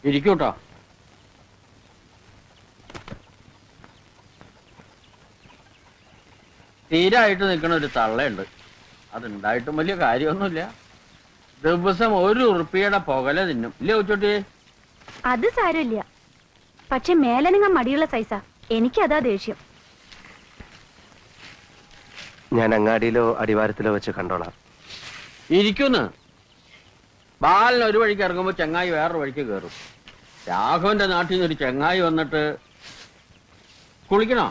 ഇരിക്കൂട്ടോ. തീരായിട്ട് നിൽക്കണ ഒരു തള്ളയുണ്ട്. അതുണ്ടായിട്ടും വലിയ കാര്യമൊന്നുമില്ല. ദിവസം 1 ഉറുപ്പിയുടെ പുകല തിന്നും ഇല്ലേ ഉച്ചോട്ടി? അത് സാരമില്ല, പക്ഷെ മേലനങ്ങ മടിയുള്ള സൈസാ. എനിക്കതാ ദേഷ്യം. ഞാൻ അങ്ങാടിയിലോ അടിവാരത്തിലോ വെച്ച് കണ്ടോളാം. ഇരിക്കുന്നു. ബാലൻ ഒരു വഴിക്ക് ഇറങ്ങുമ്പോ ചെങ്ങായി വേറൊരു വഴിക്ക് കയറും. രാഘവന്റെ നാട്ടിൽ നിന്ന് ഒരു ചെങ്ങായി വന്നിട്ട് കുളിക്കണോ,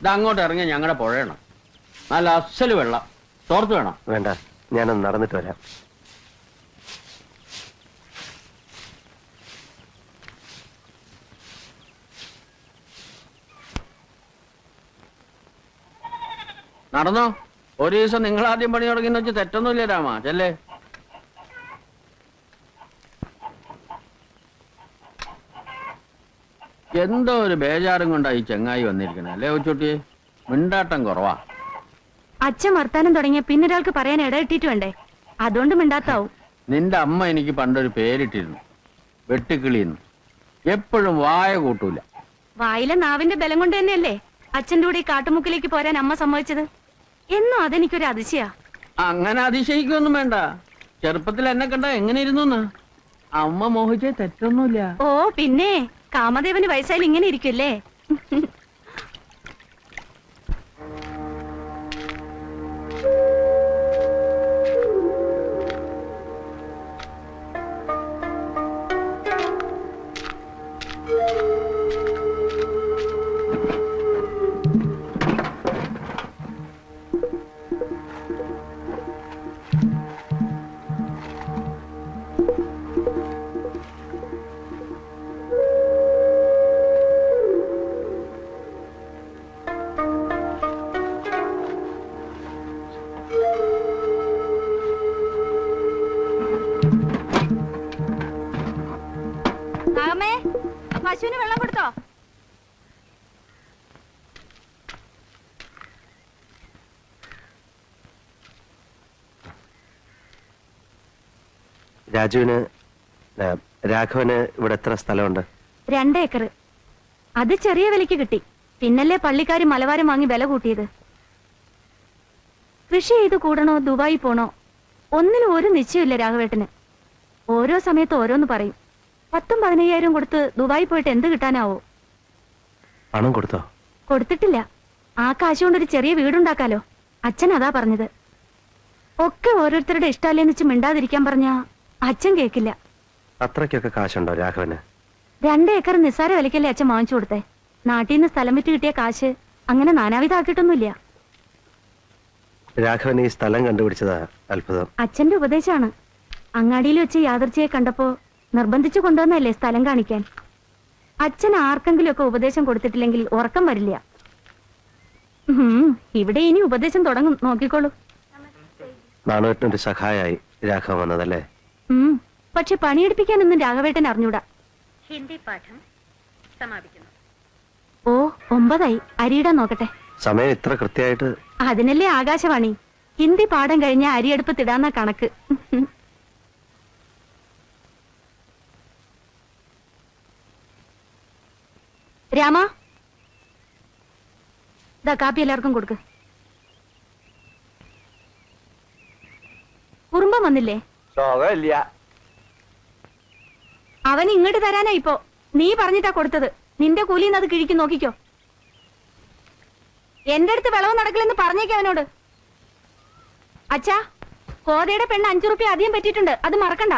ഇത് അങ്ങോട്ട് ഇറങ്ങി ഞങ്ങളുടെ പുഴയണം, നല്ല അസല് വെള്ളം, തോർത്ത് വേണം. വേണ്ട, ഞാനൊന്ന് നടന്നിട്ട് വരാം. നടന്നോ. ഒരു ദിവസം നിങ്ങൾ ആദ്യം പണി തുടങ്ങിയെന്ന് വെച്ച് തെറ്റൊന്നുമില്ല രാമ. ചെല്ലേ. എന്തോ ഒരു ബേജാറും കൊണ്ടാ ഈ ചെങ്ങായി വന്നിരിക്കണേ അല്ലേ ഉച്ചോട്ടിയെ? മിണ്ടാട്ടം കുറവാ. അച്ഛൻ വർത്താനം തുടങ്ങിയ പിന്നൊരാൾക്ക് പറയാൻ ഇടയിട്ടിട്ട് വേണ്ടേ, അതുകൊണ്ട് മിണ്ടാത്താവും. നിന്റെ അമ്മ എനിക്ക് പണ്ടൊരു പേരിട്ടിരുന്നു, വെട്ടുക്കിളിന്ന്. എപ്പോഴും വായ കൂട്ടൂല. വായിലെ നാവിന്റെ ബലം കൊണ്ട് തന്നെയല്ലേ അച്ഛന്റെ കൂടെ ഈ കാട്ടുമുക്കിലേക്ക് പോരാൻ അമ്മ സമ്മതിച്ചത്. എന്നും അതെനിക്കൊരു അതിശയാ. അങ്ങനെ അതിശയിക്കൊന്നും വേണ്ട. ചെറുപ്പത്തിൽ എന്നെ കണ്ട എങ്ങനെ ഇരുന്നു? അമ്മ മോഹിച്ചേ തെറ്റൊന്നുമില്ല. ഓ പിന്നെ കാമദേവന് വയസ്സായാലും ഇങ്ങനെ ഇരിക്കുമല്ലേ. പശുവിന് വെള്ളം കൊടുത്തോ? രാഘവന് ഇവിടെ എത്ര സ്ഥലമുണ്ട്? 2 ഏക്കർ. അത് ചെറിയ വിലക്ക് കിട്ടി. പിന്നല്ലേ പള്ളിക്കാര് മലവാരം വാങ്ങി വില കൂട്ടിയത്. കൃഷി ചെയ്ത് കൂടണോ ദുബായി പോണോ ഒന്നിനും ഒരു നിശ്ചയമില്ല രാഘവേട്ടന്. ഓരോ സമയത്ത് ഓരോന്ന് പറയും. 10,000-15,000 കൊടുത്ത് ദുബായി പോയിട്ട് എന്ത് കിട്ടാനാവോ? പണം കൊടുത്തോ? കൊടുത്തിട്ടില്ല. ആ കാശ് കൊണ്ടൊരു ചെറിയ വീടുണ്ടാക്കാലോ. അച്ഛൻ അതാ പറഞ്ഞത്. ഒക്കെ ഓരോരുത്തരുടെ ഇഷ്ടമല്ലേന്ന് വെച്ച് മിണ്ടാതിരിക്കാൻ പറഞ്ഞാ അച്ഛൻ കേക്കില്ല. അത്രയ്ക്കൊക്കെ കാശുണ്ടോ രാഘവന്? 2 ഏക്കർ നിസ്സാര വിലക്കല്ലേ അച്ഛൻ വാങ്ങിച്ചു കൊടുത്തേ. നാട്ടിൽ നിന്ന് സ്ഥലം വിറ്റ് കിട്ടിയ കാശ് അങ്ങനെ നാനാവിധാക്കിയിട്ടൊന്നുമില്ല. രാഘവൻ ഈ സ്ഥലം കണ്ടുപിടിച്ചതാ അത്ഭുതം. അച്ഛന്റെ ഉപദേശമാണ്. അങ്ങാടിയിൽ വെച്ച് യാദർച്ചയെ കണ്ടപ്പോ നിർബന്ധിച്ചു കൊണ്ടുവന്നല്ലേ സ്ഥലം കാണിക്കാൻ. അച്ഛൻ ആർക്കെങ്കിലും ഒക്കെ ഉപദേശം കൊടുത്തിട്ടില്ലെങ്കിൽ ഉറക്കം വരില്ല. ഇവിടെ ഇനി ഉപദേശം തുടങ്ങും, നോക്കിക്കോളൂ. നാണുവേട്ടനൊരു സഹായായി രാഘവൻ വന്നതല്ലേ? പക്ഷെ പണിയെടുപ്പിക്കാനൊന്നും രാഘവേട്ടൻ അറിഞ്ഞൂടാ. ഹിന്ദി പാഠം സമാപിക്കുന്നു. ഓ 9 അരിയിടാൻ നോക്കട്ടെ. സമയം ഇത്ര കൃത്യമായിട്ട്? അതിനല്ലേ ആകാശവാണി. ഹിന്ദി പാഠം കഴിഞ്ഞ അരിയെടുപ്പത്തിടാന്ന കണക്ക്. രാമ, ദാ കാപ്പി എല്ലാവർക്കും കൊടുക്ക്. കുറുമ്പം വന്നില്ലേ? അവൻ ഇങ്ങോട്ട് തരാനാ ഇപ്പോ. നീ പറഞ്ഞിട്ടാ കൊടുത്തത്. നിന്റെ കൂലിന്ന് അത് കിഴിക്കും, നോക്കിക്കോ. എന്റെ അടുത്ത് വിളവ് നടക്കില്ലെന്ന് പറഞ്ഞേക്ക് അവനോട്. അച്ഛാ, കോതയുടെ പെണ്ണ് 5 റുപ്യ അധികം പറ്റിയിട്ടുണ്ട്, അത് മറക്കണ്ട.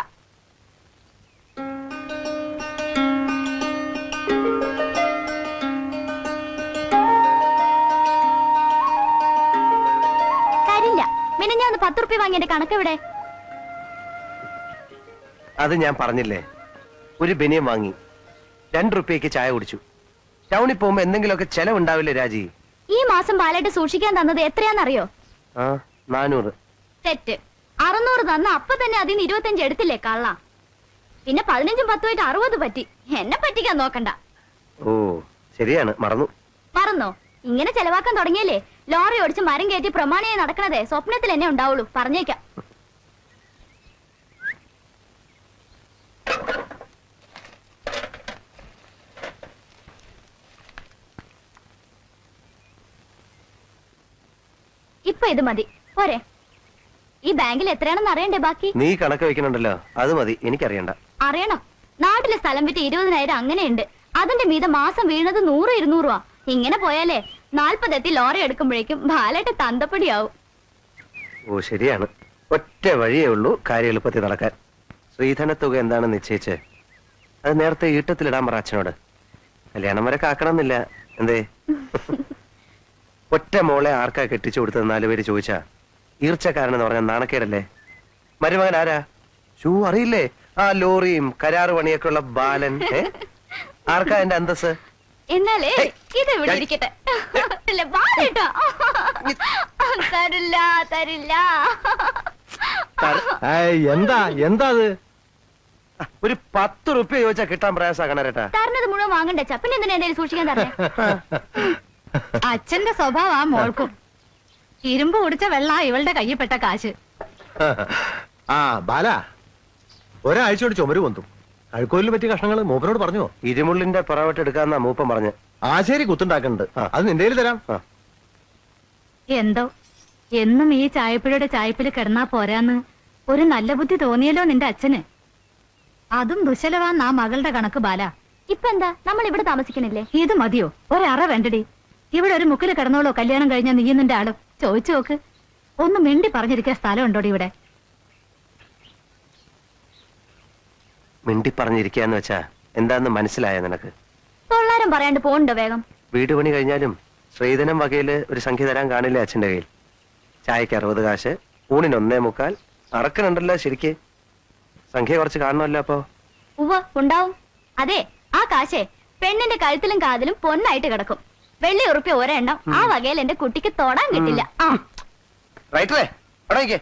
കാര്യമില്ല. പിന്നെ ഞാൻ 10 റുപ്യ വാങ്ങിയ കണക്ക് എവിടെ? അത് ഞാൻ പറഞ്ഞില്ലേ, ഒരു ബനിയം വാങ്ങി 2 റുപ്യക്ക് ചായ കുടിച്ചു. ടൗണിൽ പോകുമ്പോ എന്തെങ്കിലുമൊക്കെ ചെലവുണ്ടാവില്ലേ രാജി? ഈ മാസം പാലായിട്ട് സൂക്ഷിക്കാൻ തന്നത് എത്രയാണെന്നറിയോ? 400. തെറ്റ്. 600 തന്ന അപ്പൊ തന്നെ അതിന് 25 എടുത്തില്ലേ കള്ള. പിന്നെ 15ഉം 10ഉമായിട്ട് 60 പറ്റി. എന്നെ പറ്റിക്കാൻ നോക്കണ്ട. ഓ ശരിയാണ്, മറന്നു. മറന്നോ? ഇങ്ങനെ ചെലവാക്കാൻ തുടങ്ങിയല്ലേ ലോറി ഓടിച്ച് മരം കയറ്റി പ്രമാണിയായി നടക്കണതേ സ്വപ്നത്തിൽ എന്നെ ഉണ്ടാവുള്ളൂ, പറഞ്ഞേക്കാം. ഇപ്പൊ ഇത് മതി പോരെ. ഈ ബാങ്കിൽ എത്രയാണെന്ന് അറിയണ്ടേ ബാക്കി? നീ കണക്ക് വെക്കണുണ്ടല്ലോ, അത് മതി, എനിക്കറിയണ്ട. അറിയണം. നാട്ടിലെ സ്ഥലം വിറ്റ് 20,000 അങ്ങനെയുണ്ട്. അതിന്റെ മീതെ മാസം വീണത് 100-200 രൂപ. ഇങ്ങനെ പോയാലേ 40 എത്തി ലോറി എടുക്കുമ്പോഴേക്കും ബാലേട്ട് തന്തപ്പടിയാവും. ഓ ശരിയാണ്. ഒറ്റ വഴിയേ ഉള്ളൂ കാര്യം എളുപ്പത്തിൽ നടക്കാൻ. ശ്രീധന തുക എന്താണെന്ന് നിശ്ചയിച്ച് അത് നേരത്തെ ഈട്ടത്തിലിടാൻ പറ അച്ഛനോട്. കല്യാണം വരെ കാക്കണമെന്നില്ല. എന്തേ? ഒറ്റ മോളെ ആർക്കാ കെട്ടിച്ചു കൊടുത്തത് 4 പേര് ചോദിച്ചാ ഈർച്ചക്കാരനെന്ന് പറഞ്ഞ നാണക്കേടല്ലേ? മരുമകൻ ആരാ? ഷൂ അറിയില്ലേ? ആ ലോറിയും കരാറ് പണിയൊക്കെ ഉള്ള ബാലൻ. ആർക്കാ എന്റെ അന്തസ്? എന്നാലേ ഇത് ഇവിടെ ഇരിക്കട്ടെ. അല്ല, ബാലേട്ടാ. തരില്ല തരില്ല. എന്താ അത്? ഒരു 10 റുപ്യ ചോദിച്ചാ കിട്ടാൻ പ്രയാസാക്കണേട്ടാ. തരണത് മുഴുവൻ വാങ്ങണ്ടേ? പിന്നെ എന്തിനാ എന്റെ സൂക്ഷിക്കാൻ തരണേ? അച്ഛന്റെ സ്വഭാവം ആ മോൾക്കും. ഇരുമ്പ് കുടിച്ച വെള്ള ഇവളുടെ കയ്യിൽപ്പെട്ട കാശ്. ആ ബാല, ഒരാഴ്ചയോട് ചുമര് പൊന്തും. അഴുക്കോലിന് പറ്റിയ കഷ്ണങ്ങൾ മൂപ്പനോട് പറഞ്ഞോ? ഇരുമുള്ളിന്റെ പുറവട്ട് എടുക്കാന്നാ മൂപ്പൻ പറഞ്ഞ്. ആശേരി കുത്തുണ്ടാക്കുന്നുണ്ട്, അത് നിന്റെ കയ്യിൽ തരാം. എന്തോ എന്നും ഈ ചായപ്പുഴയുടെ ചായപ്പിൽ കിടന്നാ പോരാന്ന് ഒരു നല്ല ബുദ്ധി തോന്നിയല്ലോ നിന്റെ അച്ഛന്. അതും ദുശലവാന്ന് ആ മകളുടെ കണക്ക് ബാല. ഇപ്പൊ എന്താ നമ്മൾ ഇവിടെ താമസിക്കണില്ലേ? ഇത് മതിയോ? ഒരറ വേണ്ടടി. ഇവിടെ ഒരു മുക്കില് കിടന്നോളോ കല്യാണം കഴിഞ്ഞാൽ നീ നിന്റെ ആളും. ചോദിച്ചു നോക്ക്. ഒന്ന് മിണ്ടി പറഞ്ഞിരിക്കാൻ സ്ഥലം ഉണ്ടോടി ഇവിടെ? മിണ്ടി പറഞ്ഞിരിക്കാന്ന് വെച്ചാ എന്താന്ന് മനസ്സിലായ നിനക്ക്? തൊള്ളാരം പറയാണ്ട് പോണ്ടോ വേഗം? വീട് പണി കഴിഞ്ഞാലും ശ്രീധനം വകയില് ഒരു സംഖ്യ തരാൻ കാണില്ലേ അച്ഛന്റെ കയ്യിൽ? ചായക്ക് 60 കാശ്, ഊണിന് 1.25. അറക്കനുണ്ടല്ലോ ശരിക്ക്. സംഖ്യ കുറച്ച് കാണണമല്ലോ അപ്പൊ. ഉവ്വ ഉണ്ടാവും. അതെ, ആ കാശേ പെണ്ണിന്റെ കഴുത്തിലും കാതിലും പൊന്നായിട്ട് കിടക്കും. വെള്ളി ഉറുപ്പ്യ ഒരെണ്ണം ആ വകയിൽ എന്റെ കുട്ടിക്ക് തൊടാൻ കിട്ടില്ല. ആ റൈറ്ററേ, എവിടെ നിൽക്കേ?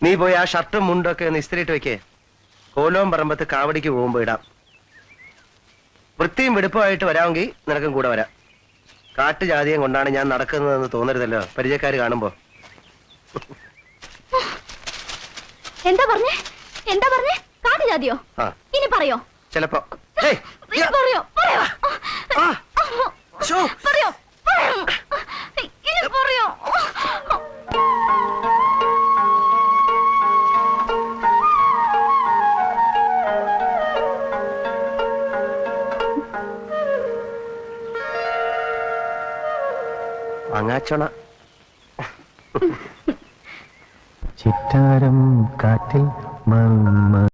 നീ പോയി ആ ഷർട്ടും മുണ്ടൊക്കെ ഒന്ന് ഇസ്തിരിയിട്ട് വെക്കേ. കോലോം പറമ്പത്ത് കാവടിക്ക് പോകുമ്പോ ഇടാം. വൃത്തിയും വെടുപ്പമായിട്ട് വരാമെങ്കിൽ നിനക്കും കൂടെ വരാം. കാട്ടുജാതിയും കൊണ്ടാണ് ഞാൻ നടക്കുന്നതെന്ന് തോന്നരുതല്ലോ പരിചയക്കാര് കാണുമ്പോ. എന്താ പറഞ്ഞേ? എന്താ പറഞ്ഞേ? കാട്ടുജാതിയോ? ആ. ഇനി പറയോ? ചിലപ്പോ ഇനി പറയോ? പറയോ? പറയോ? ഇനി പറയോ? അങ്ങാച്ചോണ ചിറ്റാരം കാറ്റിൽ